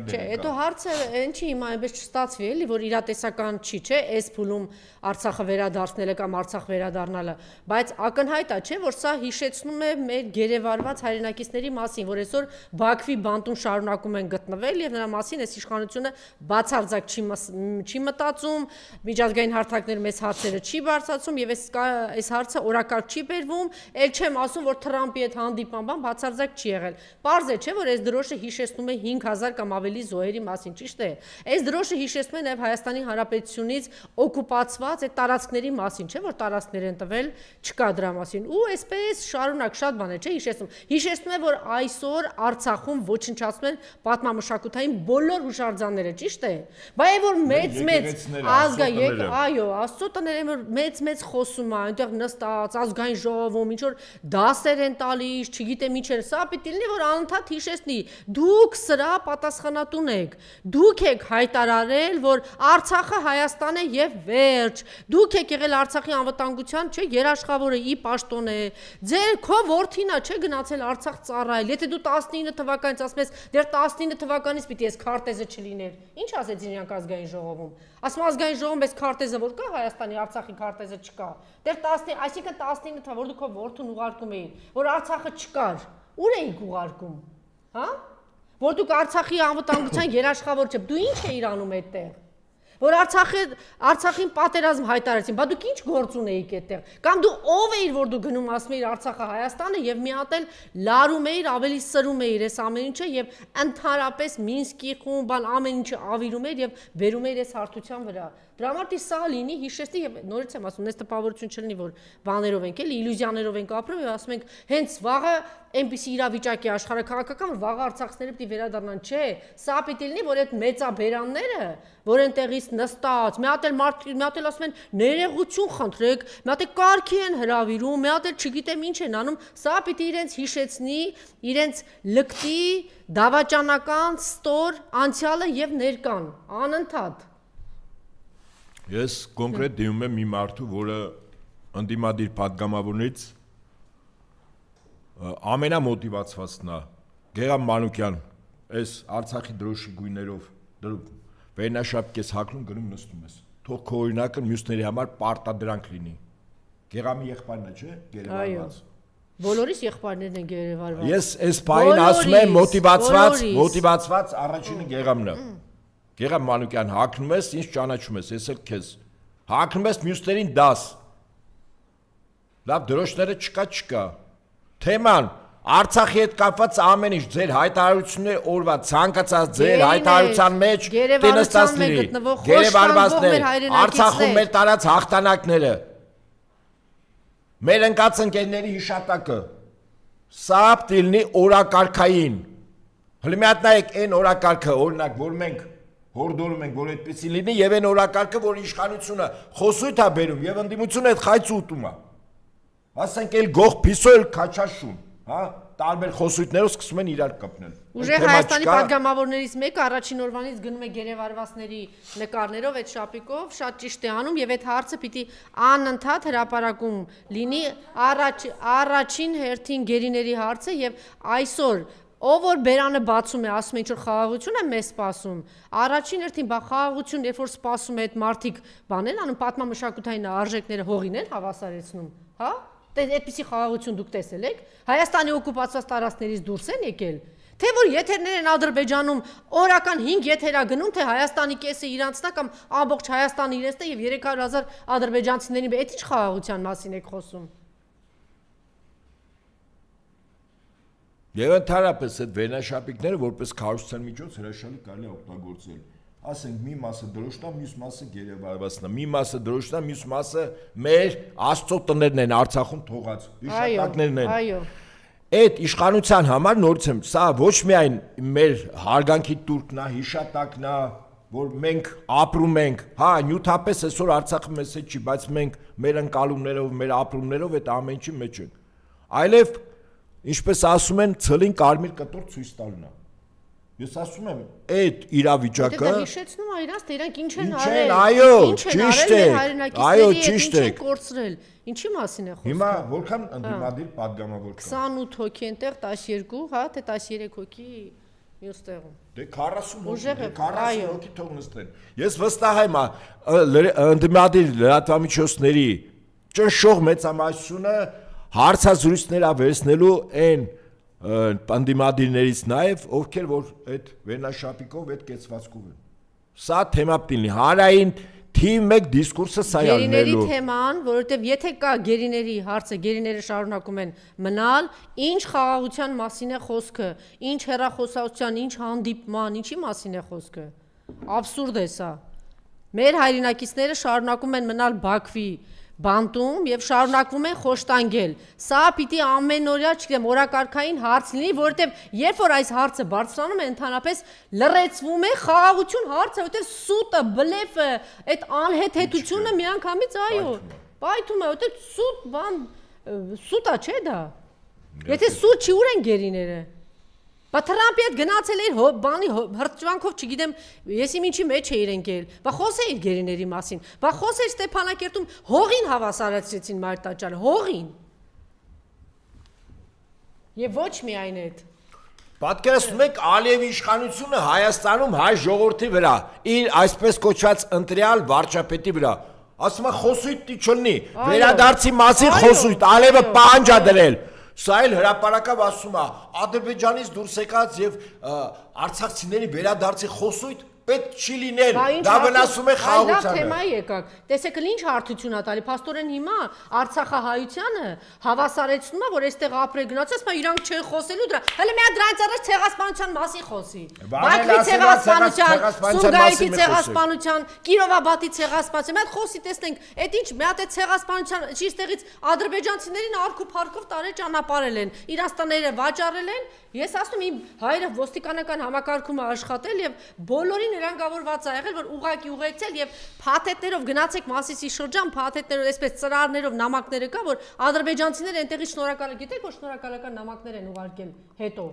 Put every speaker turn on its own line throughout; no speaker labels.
Հայաստանի դերը։
Չէ, հետո հարցը ինչի հիմա այնպես չստացվի էլի, որ իրատեսական չի, չէ, այս փուլում Արցախը վերադարձնելը կամ Արցախ վերադառնալը, բայց ակնհայտ է, չէ, որ սա հիշեցնում է մեր գերեվարված հայրենակիցների մասին, որ այսօր Բաքվի բանտում շարունակում են գտնվել եւ նրա մասին այս իշխանությունը բացարձակ չի մտածում, միջազգային հարթակներ մեծ հարցերը չի բարձրացում եւ այս հարցը օրակարգ չի բերվում, ել չեմ ասում, որ Թրամփի հետ հանդիպան բացարձակ չի եղել։ Պարզ է, չէ, որ այս դրոշը հիշեցնում է 5000 կամ ավելի զոհերի մասին, ճիշտ է։ Այս դրոշը հիշեցնում է նաև Հայաստանի Հանրապետությունից օկուպացված այդ տարածքների մասին, չէ, որ տարածքներ են տվել, չկա դրա մասին։ Ու այսպես շարունակ շատ բան է, չէ, հիշեցնում։ Հիշեցնում է, որ այսօր Արցախում ոչնչացնում են պատմամշակութային բոլոր հուշարձանները, ճիշտ է։ Բայց որ մեծ այո, Աստծո տները որ մեծ խոսում է, այնտեղ նստած ազգային ժողովում ինչ որ դասեր են տալիս, չգիտեմ ինչ են, սա պիտի լինի, որ անընդհատ հիշեցնի, դուք սրա պատասխանատուն եք, դուք եք հայտարարել, որ Արցախը Հայաստան է եւ վերջ, դուք եք եղել Արցախի անվտանգության, չէ, երաշխավորը ի պաշտոն է, ձեր քո որդին է, չէ, գնացել Արցախ ծառայել, եթե դու 19 թվականից ասում ես, դեռ 19 թվականից պիտի այս քարտեզը չլիներ, ինչ ասեց իրանք ազգային ժողովում, ասում ազգային ժողովում այս քարտեզը որ կա Հայաստանի Արցախի քարտեզը չկա, դեռ 10, այսինքն 19 թվականից որ դու քո որդուն ուղարկում էիր, որ Արցախը չկար, ուր էիք ուղարկում, հա? Որ դուք Արցախի անվտանգության երաշխավոր չէ, դու ինչ էիր անում այդտեղ, որ Արցախին պատերազմ հայտարարեցին, բա դուք ինչ գործ ունեիք այդտեղ, կամ դու ով էիր, որ դու գնում ասում էիր Արցախը Հայաստանը եւ մի հատ էլ լարում էիր, ավելի սրում էիր այս ամեն ինչը եւ ընդհանրապես Մինսկի խումբ, բան ամեն ինչը ավիրում էիր եւ բերում էիր այս հարթության վրա։ Դրա համար սա լինի հիշեցնի եւ նորից եմ ասում, այս տպավորություն չլինի, որ բաներով ենք էլի, իլյուզիաներով ենք ապրում եւ ասում ենք, հենց վաղը այնպիսի իրավիճակ է աշխարհը քաղաքական, որ վաղը արցախցիները պիտի վերադառնան, չէ, սա պիտի լինի, որ այդ մեծաբերանները, որ այնտեղից նստած, մի հատ էլ ասում են ներողություն խնդրեք, մի հատ էլ կարգի են հրավիրում, մի հատ էլ չգիտեմ ինչ են անում, սա պիտի իրենց հիշեցնի, իրենց լկտի, դավաճանական, ստոր անցյալը եւ ներկան, անընդհատ։
Ես կոնկրետ դիմում եմ մի մարդու, որը ընդդիմադիր падգամավորներից ամենամոտիվացվածն է, Գեգամ Մանուկյան, այս Արցախի դրոշի գույներով վերնաշապք ես հագնում գնում նստում ես, թող քո օրինակը մյուսների համար պարտադրանք լինի, Գեգամի եղբայրն է, չէ, գերեվարված։
Բոլորիս եղբայրներն են գերեվարված։
Ես այս բանին ասում եմ մոտիվացված առաջինը Գեգամն է։ Գեգամ Մանուկյան հագնում ես, ինչ ճանաչում ես, ես էլ քեզ։ Հագնում ես մյուսներին դաս։ Լավ դրոշները չկա։ Թեման Արցախի հետ կապված ամեն ինչ ձեր հայտարարությունները օրվա ցանկացած ձեր հայտարարության մեջ տենստած լինի։ Գերեվարվածներ, Արցախում մեր տարած հաղթանակները։ Մեր ընկած ընկերների հիշատակը։ Սա պիտի լինի օրակարգային։ Հələ մի հատ նայեք այն օրակարգը, օրինակ, որ մենք հորդորում ենք, որ այդպեսի լինի եւ այն օրակարգը, որ իշխանությունը խոսույթ է բերում եւ ընդդիմությունը այդ խայծ ուտում է։ Ասենք էլ գող փիսոյլ քաչաշուն, հա, տարբեր խոսույթներով սկսում են իրար կպնել։
Ուժը Հայաստանի падգամավորներից մեկը առաջին օրվանից գնում է գերեվարվածների նկարներով այդ շապիկով, շատ ճիշտ է անում եւ այդ հարցը պիտի անընդհատ հրապարակում լինի առաջին հերթին գերիների հարցը եւ այսօր ով որ բերանը բացում է, ասում է ինչ որ խաղաղություն է մեզ սպասում, առաջին հերթին բա խաղաղություն, երբ որ սպասում է այդ մարդիկ բան են անում, պատմամշակութային արժեքները հողին են հավասարեցնում, հա? Այդպիսի խաղաղություն դուք տեսել եք, Հայաստանի օկուպացված տարածքներից դուրս են եկել, թե որ եթերներ են Ադրբեջանում օրական 5 եթերա գնում, թե Հայաստանի կեսը իրանցնա կամ ամբողջ Հայաստանը իրենցնա եւ 300,000 ադրբեջանցիներին, այդ ինչ խաղաղության մասին եք խոսում։
Եվ ընդհանրապես այդ վերնաշապիկները որպես քարոզության միջոց հրաշալի կարելի է օգտագործել։ Ասենք մի մասը դրոշն է, մյուս մասը գերեվարվածն է, մի մասը դրոշն է, մյուս մասը մեր Աստծո տներն են Արցախում թողած, հիշատակներն են։
Այո։
Այդ իշխանության համար նորից եմ, սա ոչ միայն մեր հարգանքի տուրքն է, հիշատակն է, որ մենք ապրում ենք, հա, նյութապես այսօր Արցախը մեզ հետ չի, բայց մենք մեր ընկալումներով, մեր ապրումներով այդ ամեն ինչի մեջ ենք։ Այլև ինչպես ասում են, ցլին կարմիր կտոր ցույց տալն է։ Ես ասում եմ, այդ իրավիճակը
Դա հիշեցնում է իրանց, թե իրանք ինչ են արել։
Այո, ճիշտ է։ Այո, ճիշտ է։
Կորցրել։ Ինչի մասին է խոսքը։
Հիմա որքան ընդդիմադիր падգամավոր կա։
28 հոգի այնտեղ 12, հա, թե 13 հոգի։ մյուս տեղում։
Դե 40
Ուժեղ է,
40
այո։
հոգի թող նստեն։ Ես վստահ եմ ընդդիմադիր լրատվամիջոցների ճնշող մեծամասնությունը հարցազրույցներ ավերցնելու այն ընդդիմադիրներից նաև ովքեր որ այդ վերնաշապիկով այդ կեցվածքով են։ Սա թեմա պիտի հանրային թիվ 1 դիսկուրսը սա է
Գերիների
ալնելու։
թեման, որովհետև եթե կա գերիների հարցը, գերիները շարունակում են մնալ, ինչ խաղաղության մասին է խոսքը, ինչ հեռախոսահաղորդության, ինչ հանդիպման, ինչի մասին է խոսքը։ Աբսուրդ է սա։ Մեր հայրենակիցները շարունակում են մնալ Բաքվի բանտում եւ շարունակվում են խոշտանգել։ Սա պիտի ամենօրյա, չգիտեմ, օրակարգային հարց լինի, որովհետեւ երբ որ այս հարցը բարձրանում է, ընդհանրապես լրացվում է խաղաղություն հարցը, որովհետեւ սուտը, բլեֆը, այդ անհեթեթությունը միանգամից այո, պայթում է, որովհետեւ սուտ բան, սուտա չէ դա։ Եթե սուտ չի, ուր են գերիները։ Բա Թրամփի հետ գնացել էր բանի հրճվանքով, չգիտեմ, ես ինչի մեջ էիր ընկել։ Բա խոսեիր գերիների մասին։ Բա խոսեիր Ստեփանակերտում հողին հավասարացրեցին մարտաճարը, հողին։ Եվ ոչ միայն այդ։
Պատկերացնում եք Ալիևի իշխանությունը Հայաստանում հայ ժողովրդի վրա, իր այսպես կոչված ընտրյալ վարչապետի վրա։ Ասում է խոսույթ չլինի, վերադարձի մասին խոսույթ, Ալիևը պահանջ է դրել։ Սա էլ հրապարակավ ասում է Ադրբեջանից դուրս եկած եւ արցախցիների վերադարձի խոսույթ պետք չի լինել, դա վնասում է խաղաղությանը։
Այլ թեմայի եկակ։ Տեսեք, ինչ հարթություն է տալի, փաստորեն հիմա Արցախահայությանը հավասարեցնում է, որ այստեղ ապրել գնացած, բայց իրանք չեն խոսելու դրա։ Հələ մի հատ դրանից առաջ ցեղասպանության մասին խոսի։ Բաքվի ցեղասպանության, Սումգայիթի ցեղասպանության, Կիրովաբադի ցեղասպանության, մի հատ խոսի տեսնենք, այդ ինչ մի հատ այդ ցեղասպանության շիշտեղից ադրբեջանցիներին արքու-փարքով տարել ճանապարհել են, իրանց տները վաճառել են։ Ես ասում իմ հայրը ոստիկանական համակարգում է աշխատել եւ բոլորին հրանգավորված է եղել, որ ուղակի ուղեկցել եւ փաթեթներով գնացեք Մասիսի շրջան, փաթեթներով, այսպես ծրարներով նամակները կա, որ ադրբեջանցիները այնտեղից շնորհակալ, գիտեք, որ շնորհակալական նամակներ են ուղարկել հետո,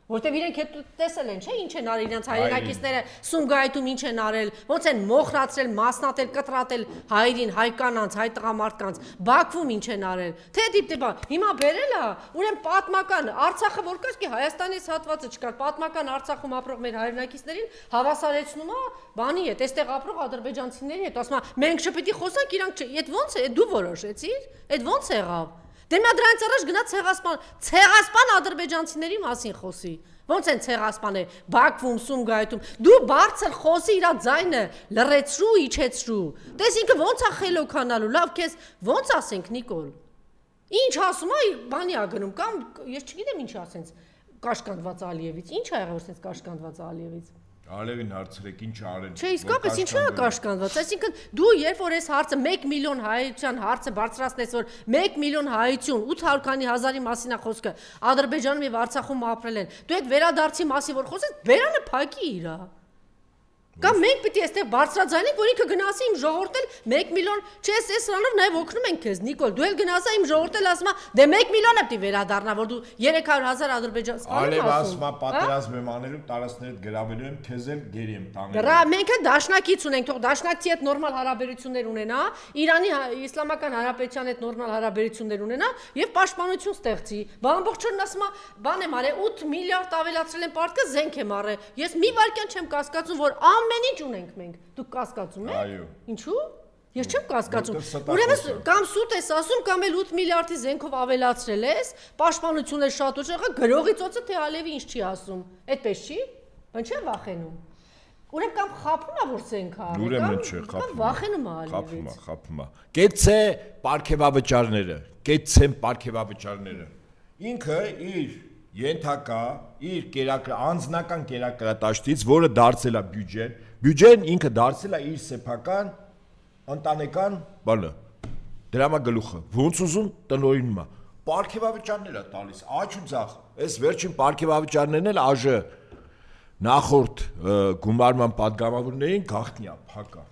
որտեւ իրենք հետո տեսել են, չէ՞, ինչ են արել իրենց հայրենակիցները Սումգայիթում ինչ են արել, ոնց են մոխրացրել, մասնատել, կտրատել հայրին, հայ կանանց, հայ տղամարդկանց, Բաքվում ինչ են արել։ Թե դիպտեբա, հիմա բերել է, ուրեմն պատմական Արցախը որ կար, კი Հայաստանից հատվածը չկար, պատմական Արցախում ապրող մեր հայրենակիցներին հավասարեցնում է բանի հետ, այստեղ ապրող ադրբեջանցիների հետ, ասում է, մենք չպիտի խոսանք, իրանք չէ, այդ ո՞նց է, դու որոշեցիր, այդ ո՞նց եղավ։ Դե նա դրանից առաջ գնաց ցեղասպան ադրբեջանցիների մասին խոսի։ Ոնց են ցեղասպաներ Բաքվում, Սումգայիթում։ Դու բարձր խոսի իր ձայնը լրացրու, իջեցրու։ Տես ինքը ոնց է խելոքանալու, լավ քեզ ոնց ասենք Նիկոլ։ Ինչ ասում է, բանի ա գնում կամ ես չգիտեմ ինչ ասենց կաշկանդված Ալիևից։ Ինչ ա եղել որ ասենց կաշկանդված Ալիևից։
Ալիևին հարցրեք ինչ արել։
Չէ, իսկապես ինչու է կաշկանդված։ Այսինքն դու երբ որ այս հարցը 1 միլիոն հայության հարցը բարձրացնես, որ 1 միլիոն հայություն 800 քանի հազարի մասին է խոսքը, Ադրբեջանում եւ Արցախում ապրել են։ Դու այդ վերադարձի մասին որ խոսես, բերանը փակի իրա։ Կամ մենք պիտի այստեղ բարձրաձայնենք, որ ինքը գնասի իմ ժողովրդել 1 միլիոն, չէ, ես սրանով նաև օգնում ենք քեզ, Նիկոլ, դու էլ գնասա իմ ժողովրդել ասում է, դե 1 միլիոն է պիտի վերադառնա, որ դու 300,000 ադրբեջանցի
Ալիև ասում է պատերազմ եմ անելու, տարածքներդ գրավելու եմ, քեզ էլ գերի եմ տանելու։
Դրա մենք էլ դաշնակից ունենք, թող դաշնակցի հետ նորմալ հարաբերություններ ունենա, Իրանի Իսլամական Հանրապետության հետ նորմալ հարաբերություններ ունենա եւ պաշտպանություն ստեղծի։ Բա ամբողջովին ասում է, բան եմ արել 8 միլիարդ ավելացրել են պարտքը, զենք եմ արել։ Ես մի վարքյան չեմ կասկածում, որ ամեն ինչ ունենք մենք։ Դուք կասկածում եք։
Այո։
Ինչու՞։ Ես չեմ կասկածում։ Ուրեմն կամ սուտ ես ասում, կամ էլ 8 միլիարդի զենքով ավելացրել ես, պաշտպանությունը շատ ուժ եղա, գրողի ծոցը թե Ալիևի ինչ չի ասում։ Այդպես չի։ Բան չեմ վախենում։ Ուրեմն կամ խափում է որ զենք արել,
ուրեմն չէ, խափում։
Վախենում է Ալիևից։
Խափում է։ Կեցե պարգևավճարները, կեցեն պարգևավճարները։ Ինքը իր ենթակա իր անձնական կերակրատաշտից, որը դարձել է բյուջեն ինքը դարձել է իր սեփական ընտանեկան բանը դրամագլուխը ոնց ուզում տնօրինում է պարգևավճարներ է տալիս աճ ու ձախ այս վերջին պարգևավճարներն էլ ԱԺ նախորդ գումարման падգամավորներին գաղտնի է փակա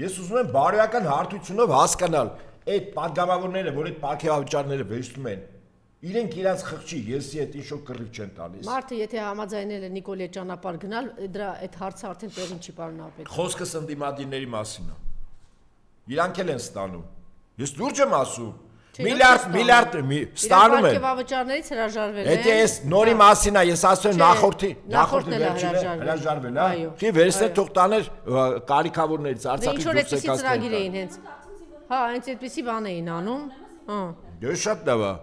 ես ուզում եմ բարոյական հարթությունով հասկանալ այդ падգամավորները որ այդ պարգևավճարները վերցնում են իրենք իրանց խղճի եսի հետ ինչ-որ կռիվ չեն տալիս։ Մարդը
եթե համաձայնել է Նիկոլի ճանապարհ գնալ, դրա այդ հարցը արդեն տեղին չի պարունակվել։
Խոսքս ընդդիմադիրների մասին է։ Իրանք էլ են ստանում։ Ես լուրջ եմ ասում։ միլիարդ ստանում են։
Պարգևավճարներից հրաժարվել են։
Եթե ես նորի մասին է, ես ասում եմ նախորդի վերջին հրաժարվել, հա։ Չի վերցնել թող տաներ կարիքավորներից Արցախից դուրս եկած։
Ինչ-որ էսի ծրագիր էին հենց։ Հա, հենց այդպեսի բան էին անում։ Հա։
Դե շատ լավ է։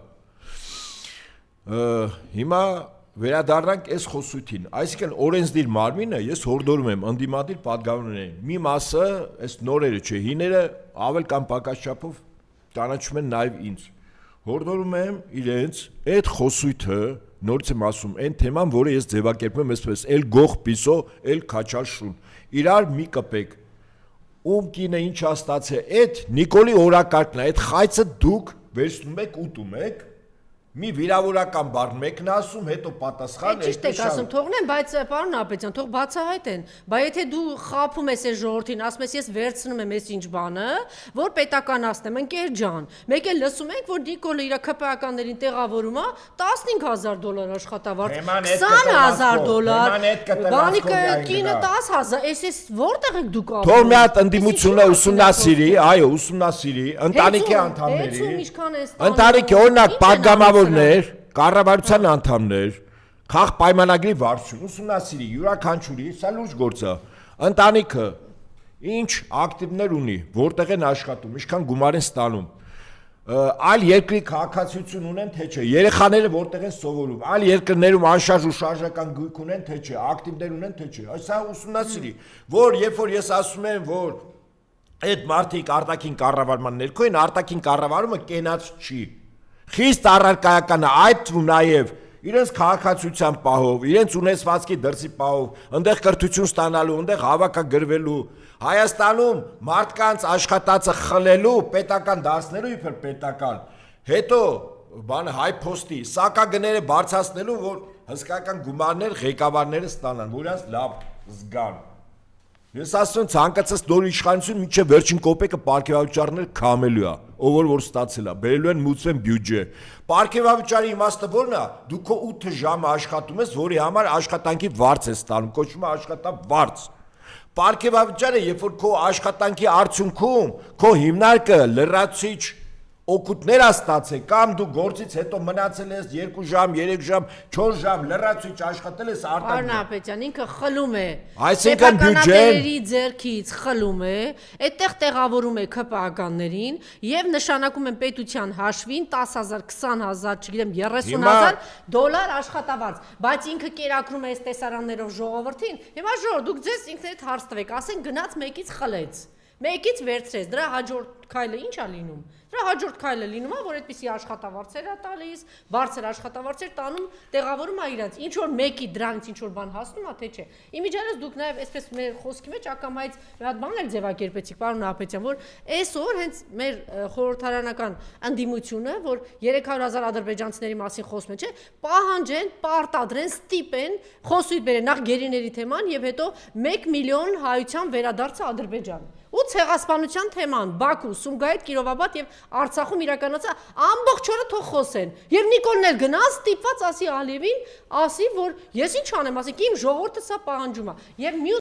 Հիմա վերադառնանք այս խոսույթին, այսինքն օրենսդիր մարմինը ես հորդորում եմ ընդդիմադիր պատգամավորներին, մի մասը այս նորերը չէ, հիները ավել կամ պակաս չափով ճանաչում են նաև ինձ։ Հորդորում եմ իրենց այդ խոսույթը, նորից եմ ասում, այն թեման, որը ես ձևակերպում եմ այսպես, էլ գող պիսո, էլ քաչալ շուն։ Իրար մի կպեք։ Ում կինը ինչ է ստացել, այդ Նիկոլի օրակարգն է, այդ խայծը դուք վերցնում եք, ուտում եք։ Մի վիրավորական բառ մեկն ասում, հետո պատասխան
ճիշտ եք ասում, թողնեն, բայց պարոն Ապետյան, թող բացահայտեն։ Բայց եթե դու խաբում ես այս ժողովրդին, ասում ես ես վերցնում եմ այս ինչ բանը, որ պետականացնեմ, ընկեր ջան։ Մեկ էլ լսում ենք, որ Նիկոլը իր ԿՊԱ-ականներին տեղավորում է $15,000 աշխատավարձ, $20,000, Վանիկը կինը 10,000, այս որտեղ եք դուք ապրում։
Թող մի հատ ընդդիմությունը ուսումնասիրի, այո, ուսումնասիրի, ընտանիքի անդամների, ընտանիքի օրինակ պատգամավորներ, կառավարության անդամներ, քաղ պայմանագրի վարչություն, ուսումնասիրի, յուրաքանչյուրի, սա լուրջ գործ է, ընտանիքը ինչ ակտիվներ ունի, որտեղ են աշխատում, ինչքան գումար են ստանում, այլ երկրի քաղաքացիություն ունեն, թե չէ, երեխաները որտեղ են սովորում, այլ երկրներում անշարժ ու շարժական գույք ունեն, թե չէ, ակտիվներ ունեն, թե չէ, այսա ուսումնասիրի, որ երբ որ ես ասում եմ, որ այդ մարդիկ արտաքին կառավարման ներքո են, արտաքին կառավարումը կենաց չի, խիստ առարկայական է, այդ թվում նաև իրենց քաղաքացիության պահով, իրենց ունեցվածքի դրսի պահով, ընդեղ կրթություն ստանալու, ընդեղ հավաքագրվելու, Հայաստանում մարդկանց աշխատածը խլելու, պետական դարձնելու իբր պետական, հետո բանը հայ փոստի, սակագները բարձրացնելու, որ հսկայական գումարներ ղեկավարները ստանան, որ իրենց լավ զգան։ Ես ասում եմ ցանկացած նոր իշխանություն մինչև վերջին կոպեկը պարգևավճարներ քամելու է, ով որ ստացել է, բերելու են մուծվեն բյուջե։ Պարգևավճարի իմաստը ո՞րն է։ Դու քո 8 ժամը աշխատում ես, որի համար աշխատանքի վարձ ես ստանում, կոչվում է աշխատավարձ։ Պարգևավճարը, երբ որ քո աշխատանքի արդյունքում քո հիմնարկը լրացուցիչ օգուտներ է ստացել, կամ դու գործից հետո մնացել ես 2 ժամ, 3 ժամ, 4 ժամ լրացուցիչ աշխատել ես արտաքին։
Պարոն Ապետյան, ինքը խլում է։
Այսինքն բյուջեն
ձեռքից խլում է, այդտեղ տեղավորում է ԿՊԱ-ականներին եւ նշանակում են պետության հաշվին 10,000, 20,000, չգիտեմ, $30,000 աշխատավարձ, բայց ինքը կերակրում է այս տեսարաններով ժողովրդին։ Հիմա ժողովուրդ, դուք ձեզ ինքներդ հարց տվեք, ասեն գնաց մեկից խլեց, մեկից վերցրեց, դրա հաջորդ քայլը ի՞նչ է լինում։ Դրա հաջորդ քայլը լինում է, որ այդպիսի աշխատավարձեր է տալիս, բարձր աշխատավարձեր տանում, տեղավորում է իրենց, ինչ որ մեկի դրանից ինչ որ բան հասնում է, թե չէ։ Իմիջիայլոց դուք նաև այսպես մեր խոսքի մեջ ակամայից մի հատ բան էլ ձևակերպեցիք, պարոն Ապետյան, որ այսօր հենց մեր խորհրդարանական ընդդիմությունը, որ 300,000 ադրբեջանցիների մասին խոսում են, չէ, պահանջեն, պարտադրեն, ստիպեն, խոսույթ բերեն նախ գերիների թեման եւ հետո 1 միլիոն հայության վերադարձը Ադրբեջան։ Ու ցեղասպանության թեման, Բաքու, Սումգայիթ, Կիրովաբադ եւ Արցախում իրականացած ամբողջ օրը թող խոսեն։ Եվ Նիկոլն էլ գնաց ստիպված ասի Ալիևին, ասի, որ ես ինչ անեմ, ասի, իմ ժողովուրդը սա պահանջում է։ Եվ